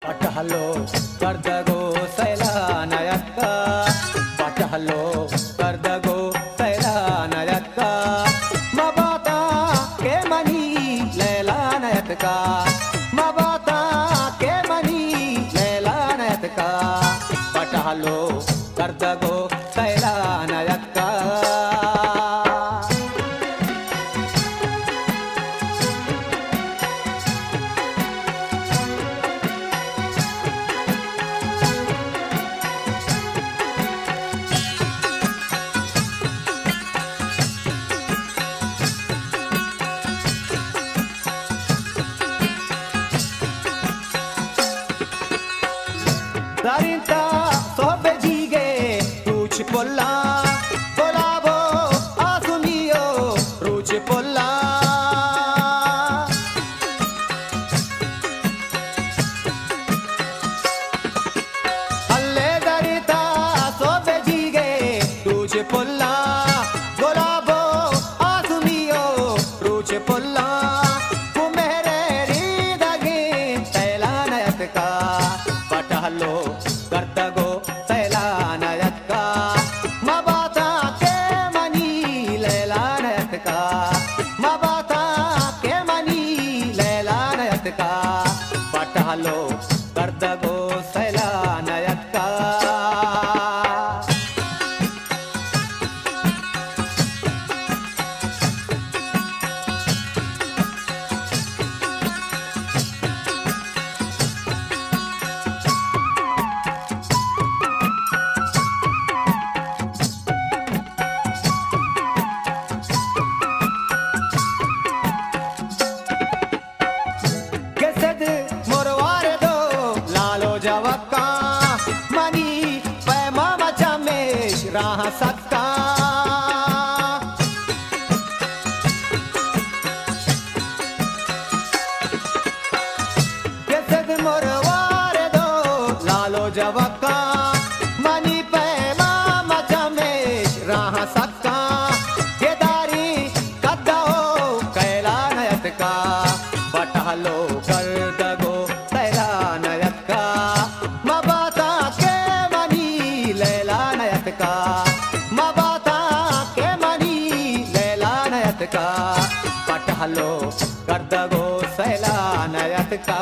పటహలో కర్దగో సైలానయక్క పటహలో కర్దగో సైలానయక్క మబాతా కే మనీ లైలానయక్క మబాతా కే మనీ లైలానయక్క పటహలో కర్దగో సైలానయక్క Darinta sobe jige ruci polla volavo asumio ruci polla alle darinta sobe jige ruci polla volavo asumio ruci polla పటహలో కర్దగో సైలానయక్క మబాతా కే మనీ లైలానయక్క మబాతా కే మనీ లైలానయక్క పటహలో కర్దగో సైలానయక్క Javaka mani pe mama chamesh raha sakka kesed morware do lalo javaka mani pe mama chamesh raha sakka gedari kaddao kailanayatka patahlo kardago sailanayaka mabata ke mani lailanayaka mabata ke mani lailanayaka patahlo kardago sailanayaka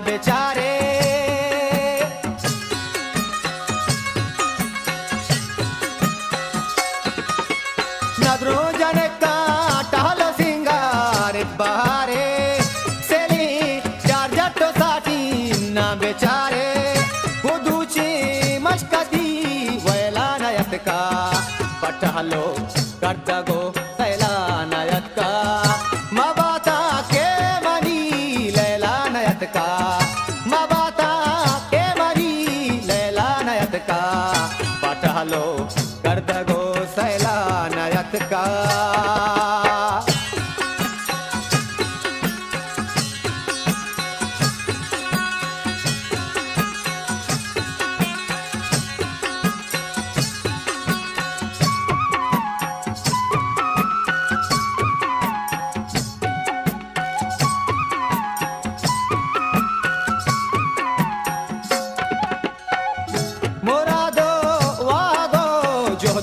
बेचारे नदरों जाने का टहलो सिंगार बहारे सेली चार जट्टो साटी ना बेचारे वो दूची मशकती वैला नयत का पटहलो करदगो सैला नयत का मबाता के मनी लैला नयत का मबाता के मनी लैला नयत का पटहलो करदगो सैला नयत का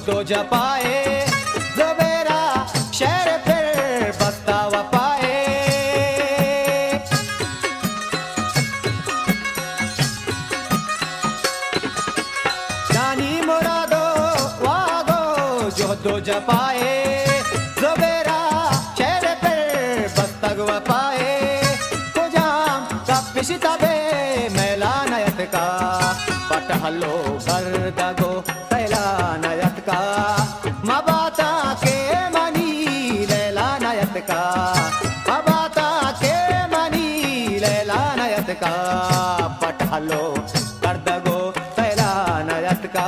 तो जपाए ज़बेरा शहर फिर बस्तावा पाए जानी मुरादो वागो जो तो जपाए ज़बेरा शहर फिर बस्तावा पाए कुजाम कपिशिता बे मैला नयत का पटहलो करदगो सैलानयत का मबाता के मनी लैलानयत का मबाता के मनी लैला तैला नयत का पठालो कर दगो तैला नयत का